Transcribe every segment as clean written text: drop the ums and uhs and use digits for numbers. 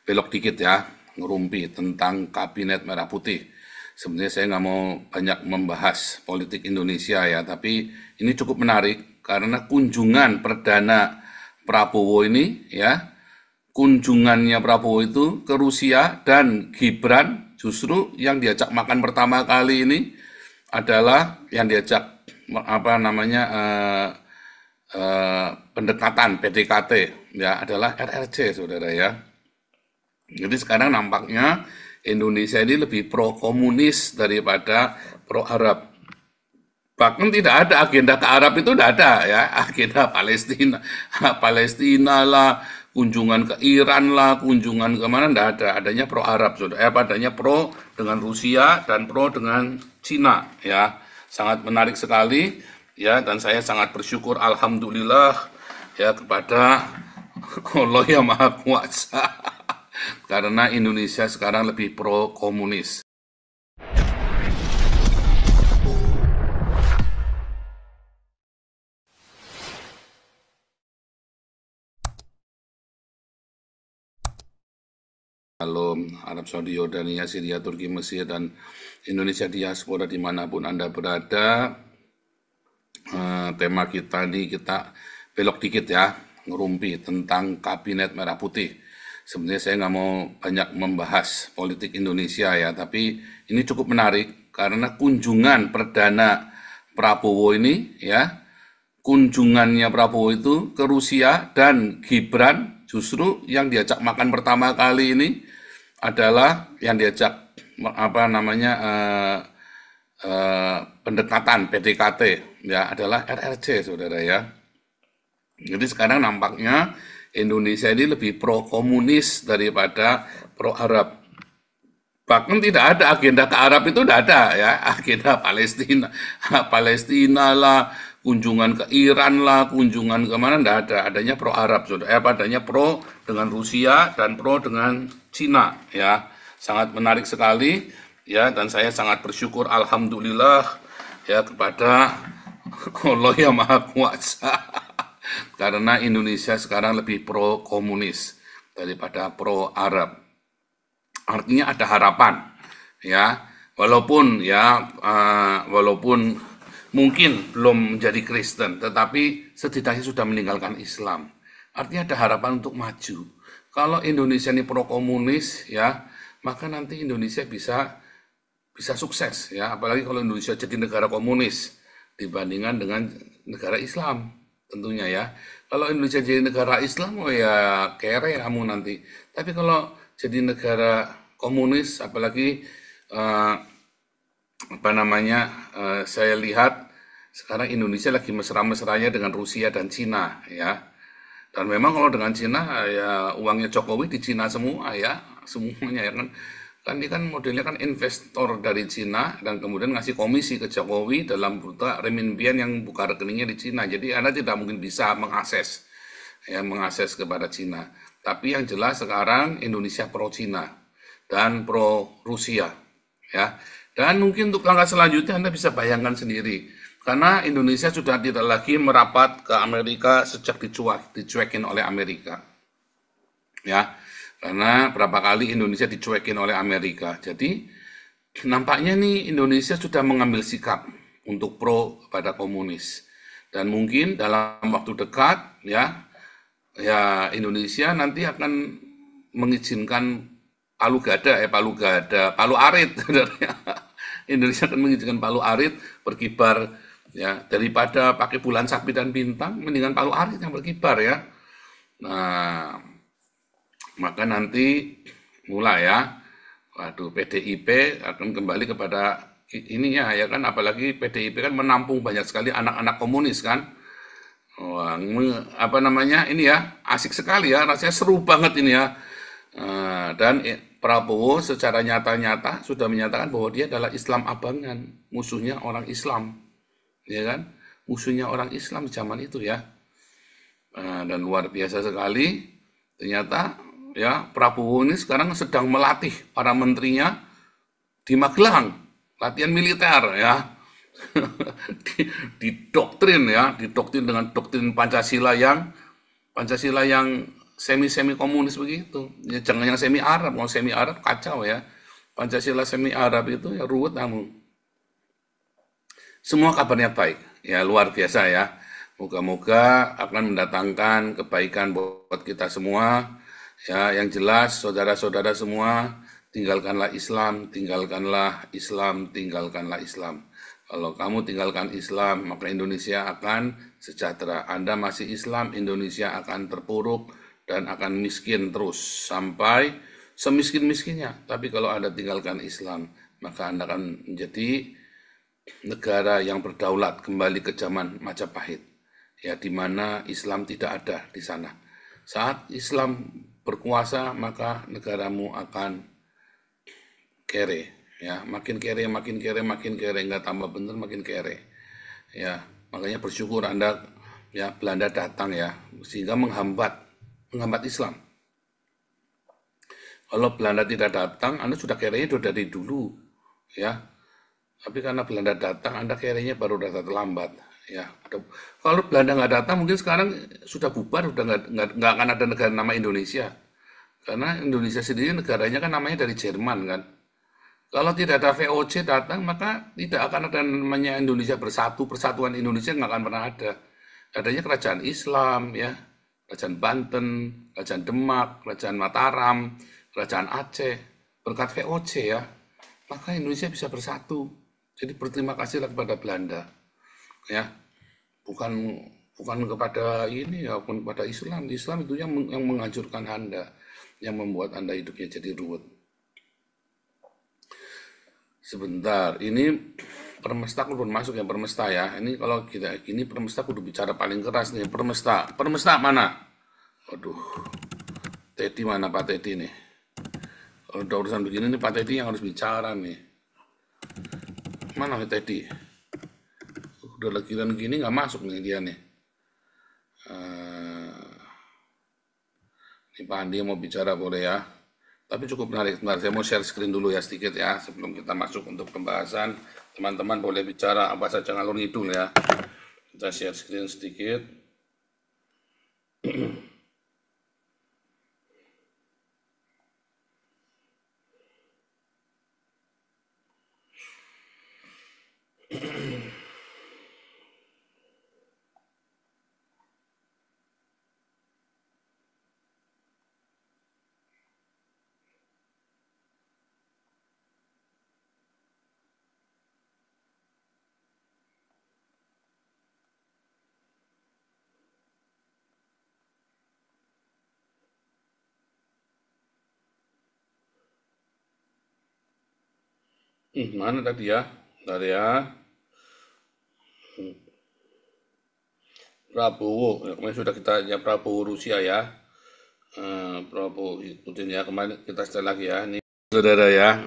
belok dikit ya, ngerumpi tentang Kabinet Merah Putih. Sebenarnya saya nggak mau banyak membahas politik Indonesia ya, tapi ini cukup menarik karena kunjungan perdana Prabowo ini ya, kunjungannya Prabowo itu ke Rusia dan Gibran justru yang diajak makan pertama kali ini adalah yang diajak apa namanya pendekatan PDKT ya adalah RRC saudara ya. Jadi sekarang nampaknya Indonesia ini lebih pro komunis daripada pro Arab. Bahkan tidak ada agenda ke Arab itu tidak ada ya, agenda Palestina, Palestina lah, kunjungan ke Iran lah, kunjungan ke mana tidak ada, adanya pro Arab, adanya pro dengan Rusia dan pro dengan Cina ya, sangat menarik sekali ya, dan saya sangat bersyukur alhamdulillah ya kepada Allah yang Maha Kuasa karena Indonesia sekarang lebih pro komunis. Halo, Arab Saudi, Yordania, Syria, Turki, Mesir, dan Indonesia diaspora dimanapun Anda berada. Tema kita ini kita belok dikit ya, ngerumpi tentang Kabinet Merah Putih. Sebenarnya saya nggak mau banyak membahas politik Indonesia ya, tapi ini cukup menarik karena kunjungan perdana Prabowo ini ya, kunjungannya Prabowo itu ke Rusia dan Gibran justru yang diajak makan pertama kali ini adalah yang diajak apa namanya pendekatan PDKT ya adalah RRC saudara ya. Jadi sekarang nampaknya Indonesia ini lebih pro komunis daripada pro Arab. Bahkan tidak ada agenda ke Arab itu tidak ada ya, agenda Palestina, Palestina lah, kunjungan ke Iran lah, kunjungan ke mana tidak ada, adanya pro Arab, adanya pro dengan Rusia dan pro dengan Cina ya, sangat menarik sekali ya, dan saya sangat bersyukur alhamdulillah ya kepada Allah yang Maha Kuasa karena Indonesia sekarang lebih pro komunis daripada pro Arab. Artinya ada harapan ya, walaupun mungkin belum menjadi Kristen, tetapi setidaknya sudah meninggalkan Islam. Artinya ada harapan untuk maju. Kalau Indonesia ini pro komunis ya, maka nanti Indonesia bisa sukses ya, apalagi kalau Indonesia jadi negara komunis dibandingkan dengan negara Islam tentunya ya. Kalau Indonesia jadi negara Islam, oh ya kere kamu nanti. Tapi kalau jadi negara komunis, apalagi saya lihat sekarang Indonesia lagi mesra-mesranya dengan Rusia dan Cina ya. Dan memang kalau dengan Cina ya uangnya Jokowi di Cina semua ya, semuanya ya kan. Kan ini kan modelnya kan investor dari Cina dan kemudian ngasih komisi ke Jokowi dalam valuta renminbian yang buka rekeningnya di Cina. Jadi Anda tidak mungkin bisa mengakses kepada Cina. Tapi yang jelas sekarang Indonesia pro Cina dan pro Rusia ya. Dan mungkin untuk langkah selanjutnya Anda bisa bayangkan sendiri. Karena Indonesia sudah tidak lagi merapat ke Amerika sejak dicuekin oleh Amerika. Ya, karena berapa kali Indonesia dicuekin oleh Amerika. Jadi nampaknya nih Indonesia sudah mengambil sikap untuk pro pada komunis. Dan mungkin dalam waktu dekat ya Indonesia nanti akan mengizinkan palu arit. Indonesia akan mengizinkan palu arit berkibar ya, daripada pakai bulan sabit dan bintang, mendingan palu arit yang berkibar ya. Nah, maka nanti mulai ya, waduh PDIP akan kembali kepada ininya ya kan, apalagi PDIP kan menampung banyak sekali anak-anak komunis kan. Wah, ini ya asik sekali ya, rasanya seru banget ini ya. Dan Prabowo secara nyata-nyata sudah menyatakan bahwa dia adalah Islam abangan, musuhnya orang Islam, ya kan? Musuhnya orang Islam zaman itu ya. Dan luar biasa sekali, ternyata ya Prabowo ini sekarang sedang melatih para menterinya di Magelang, latihan militer ya. didoktrin dengan doktrin Pancasila yang semi-semi komunis begitu. Ya, jangan yang semi Arab, mau semi Arab kacau ya. Pancasila semi Arab itu ya ruwet kamu. Semua kabarnya baik, ya luar biasa ya. Moga-moga akan mendatangkan kebaikan buat kita semua. Ya, yang jelas saudara-saudara semua, tinggalkanlah Islam, tinggalkanlah Islam, tinggalkanlah Islam. Kalau kamu tinggalkan Islam, maka Indonesia akan sejahtera. Anda masih Islam, Indonesia akan terpuruk dan akan miskin terus sampai semiskin-miskinnya. Tapi kalau Anda tinggalkan Islam, maka Anda akan menjadi negara yang berdaulat kembali ke zaman Majapahit. Ya, di mana Islam tidak ada di sana. Saat Islam berkuasa, maka negaramu akan kere. Ya, makin kere, makin kere, makin kere, nggak tambah bener, makin kere. Ya, makanya bersyukur Anda, ya Belanda datang ya, sehingga menghambat Islam. Kalau Belanda tidak datang, Anda sudah kerenya sudah dari dulu, ya. Tapi karena Belanda datang, Anda kerenya baru datang terlambat, ya. Kalau Belanda nggak datang, mungkin sekarang sudah bubar, sudah nggak akan ada negara nama Indonesia. Karena Indonesia sendiri negaranya kan namanya dari Jerman kan. Kalau tidak ada VOC datang, maka tidak akan ada namanya Indonesia bersatu, persatuan Indonesia nggak akan pernah ada. Adanya kerajaan Islam, ya, kerajaan Banten, kerajaan Demak, kerajaan Mataram, kerajaan Aceh, berkat VOC ya, maka Indonesia bisa bersatu. Jadi berterima kasihlah kepada Belanda, ya, bukan kepada ini ya, bukan kepada Islam. Islam itu yang menghancurkan Anda, yang membuat Anda hidupnya jadi ruwet. Sebentar, ini Permesta kudu masuk yang Permesta ya. Ini kalau kita ini Permesta kudu bicara paling keras nih. Permesta mana? Waduh, Teddy mana Pak Teddy nih? Kalau udah urusan begini nih Pak Teddy yang harus bicara nih. Mana Teddy? Udah lagi dan gini nggak masuk nih dia nih. Ini Pak Andi mau bicara boleh ya? Tapi cukup menarik. Sebentar, saya mau share screen dulu ya sedikit ya sebelum kita masuk untuk pembahasan. Teman-teman boleh bicara apa saja ngalur ngidul ya. Kita share screen sedikit. Mana tadi ya? Bentar ya. Prabowo, ya, kemarin sudah kita ya Prabowo Rusia ya. Prabowo Putin ya, kemarin kita setel lagi ya. Ini saudara ya.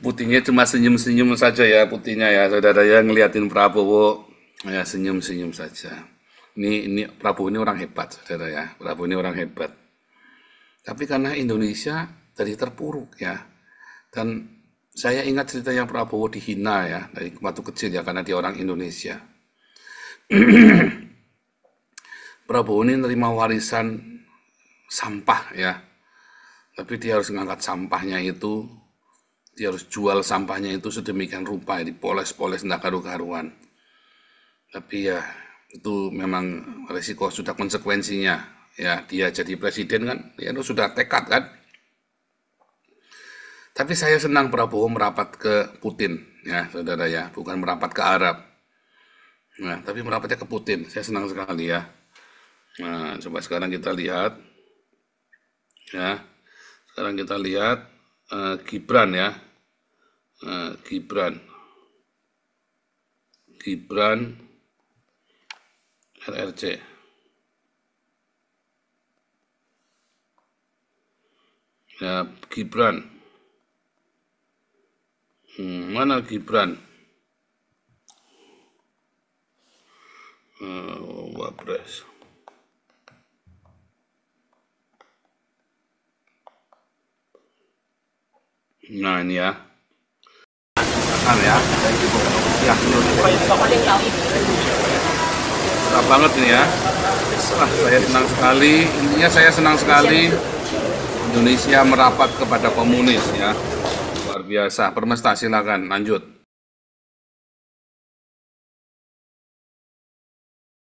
Putinnya cuma senyum-senyum saja ya, Putinnya ya, saudara ya, ngeliatin Prabowo ya senyum-senyum saja. Ini Prabowo ini orang hebat, saudara ya. Prabowo ini orang hebat. Tapi karena Indonesia tadi terpuruk ya. Dan saya ingat cerita yang Prabowo dihina ya, dari waktu kecil ya, karena dia orang Indonesia. Prabowo ini nerima warisan sampah ya, tapi dia harus mengangkat sampahnya itu, dia harus jual sampahnya itu sedemikian rupa, dipoles-poles tidak karu-karuan. Tapi ya, itu memang resiko, sudah konsekuensinya. Ya, dia jadi presiden kan, ya itu sudah tekad kan. Tapi saya senang Prabowo merapat ke Putin, ya saudara ya, bukan merapat ke Arab. Nah, tapi merapatnya ke Putin, saya senang sekali ya. Nah, coba sekarang kita lihat, ya. Sekarang kita lihat Gibran ya, Gibran RRC. Ya, Gibran. Mana Gibran? Wapres. Nah ini ya. Ya. Mantap banget nih ya. Wah, saya senang sekali. Intinya saya senang sekali Indonesia merapat kepada komunis ya. Luar biasa. Permesta silakan lanjut.